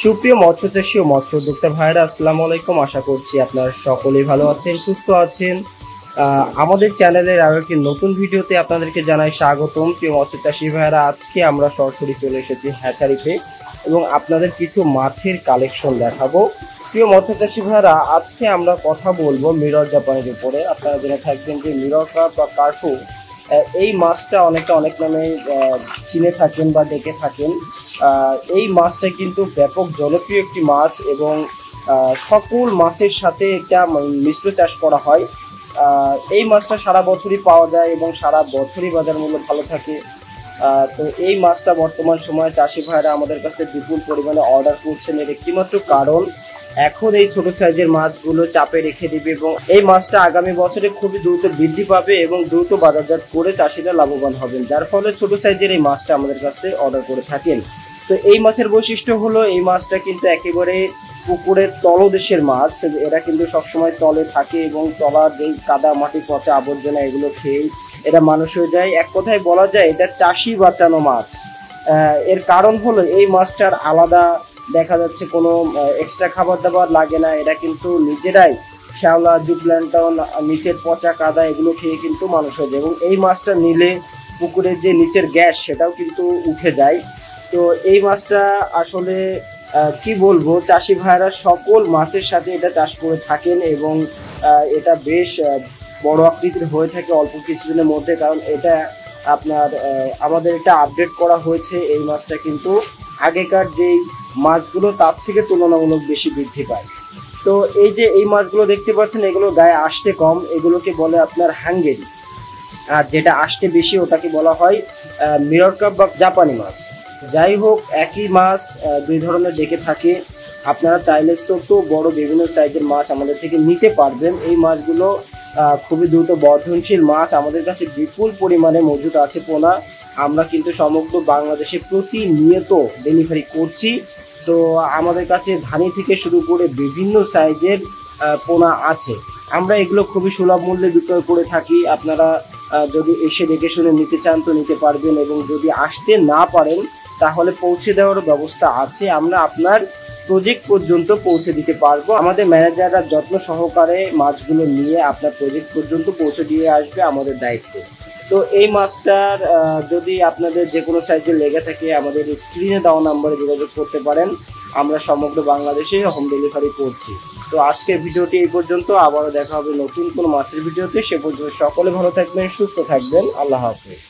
সুপ্রিয় মৎস্য চাষী ও মৎস্য উদ্যোক্তা ভাইরা, আসসালামু আলাইকুম। আশা করছি আপনারা সকলেই ভালো আছেন, সুস্থ আছেন। আমাদের চ্যানেলের আরো একটি নতুন ভিডিওতে আপনাদেরকে জানাই স্বাগতম। প্রিয় মৎস্য চাষী ভাইরা, আজকে আমরা সরাসরি চলে এসেছি হ্যাচারিতে এবং আপনাদের কিছু মাছের কালেকশন দেখাবো। প্রিয় মৎস্য চাষী ভাইরা, আজকে আমরা কথা বলবো মিরর জাপানের উপরে। আপনারা জেনে থাকবেন যে মিরর কার্প বা কার্পু, এই মাছটা অনেকে অনেক নামে চিনে থাকেন বা ডেকে থাকেন। এই মাছটা কিন্তু ব্যাপক জনপ্রিয় একটি মাছ এবং সকল মাছের সাথে এটা মিশ্র চাষ করা হয়। এই মাছটা সারা বছরই পাওয়া যায় এবং সারা বছরই বাজার মূল্য ভালো থাকে। তো এই মাছটা বর্তমান সময়ে চাষি ভাইরা আমাদের কাছে বিপুল পরিমাণে অর্ডার করছেন। এর একটিমাত্র কারণ, এখন এই ছোট সাইজের মাছগুলো চাপে রেখে দিবে এবং এই মাছটা আগামী বছরে খুবই দ্রুত বৃদ্ধি পাবে এবং দ্রুত বাজারজাত করে চাষিরা লাভবান হবেন, যার ফলে ছোট সাইজের এই মাছটা আমাদের কাছে অর্ডার করে থাকেন। তো এই মাছের বৈশিষ্ট্য হলো, এই মাছটা কিন্তু একেবারে পুকুরের তলদেশের মাছ। এরা কিন্তু সবসময় তলে থাকে এবং তলার যে কাদা মাটি পচা আবর্জনা এগুলো খেয়ে এরা মানুষ হয়ে যায়। এক কথায় বলা যায় এটা চাষি বাঁচানো মাছ। এর কারণ হলো এই মাছটার আলাদা দেখা যাচ্ছে কোনো এক্সট্রা খাবার দাবার লাগে না। এরা কিন্তু নিজেরাই শ্যাওলা, জুপ্ল্যান্টন, নিচের পচা কাদা এগুলো খেয়ে কিন্তু মানুষ হয়ে যায় এবং এই মাছটা নিলে পুকুরের যে নিচের গ্যাস সেটাও কিন্তু উঠে যায়। তো এই মাছটা আসলে কি বলবো, চাষি ভাইরা সকল মাছের সাথে এটা চাষ করে থাকেন এবং এটা বেশ বড় আকৃতির হয়ে থাকে অল্প কিছুদিনের মধ্যে। কারণ এটা আপনার আমাদের এটা আপডেট করা হয়েছে। এই মাছটা কিন্তু আগেকার যেই মাছগুলো তার থেকে তুলনামূলক বেশি বৃদ্ধি পায়। তো এই যে এই মাছগুলো দেখতে পাচ্ছেন, এগুলো গায়ে আষ্টে কম, এগুলোকে বলে আপনার হাঙ্গেরি। আর যেটা আষ্টে বেশি ওটাকে বলা হয় মিরর কাপ বা জাপানি মাছ। যাই হোক, একই মাছ দুই ধরনের দেখে থাকে। আপনারা চাইলে ছোট বড় বিভিন্ন সাইজের মাছ আমাদের থেকে নিতে পারবেন। এই মাছগুলো খুবই দ্রুত বর্ধনশীল মাছ। আমাদের কাছে বিপুল পরিমাণে মজুদ আছে পোনা। আমরা কিন্তু সমগ্র বাংলাদেশে প্রতিনিয়ত ডেলিভারি করছি। তো আমাদের কাছে ধানি থেকে শুরু করে বিভিন্ন সাইজের পোনা আছে। আমরা এগুলো খুবই সুলভ মূল্যে বিক্রয় করে থাকি। আপনারা যদি এসে দেখে শুনে নিতে চান তো নিতে পারবেন এবং যদি আসতে না পারেন তাহলে পৌঁছে দেওয়ার ব্যবস্থা আছে। আমরা আপনার প্রজেক্ট পর্যন্ত পৌঁছে দিতে পারবো। আমাদের ম্যানেজাররা যত্ন সহকারে মাছগুলো নিয়ে আপনার প্রজেক্ট পর্যন্ত পৌঁছে দিয়ে আসবে আমাদের দায়িত্বে। তো এই মাছটার যদি আপনাদের যে কোনো সাইজে লেগে থাকে আমাদের স্ক্রিনে দেওয়া নাম্বারে যোগাযোগ করতে পারেন। আমরা সমগ্র বাংলাদেশে হোম ডেলিভারি করছি। তো আজকের ভিডিওটি এই পর্যন্ত। আবারও দেখা হবে নতুন কোনো মাছের ভিডিওতে। সে পর্যন্ত সকলে ভালো থাকবেন, সুস্থ থাকবেন। আল্লাহ হাফেজ।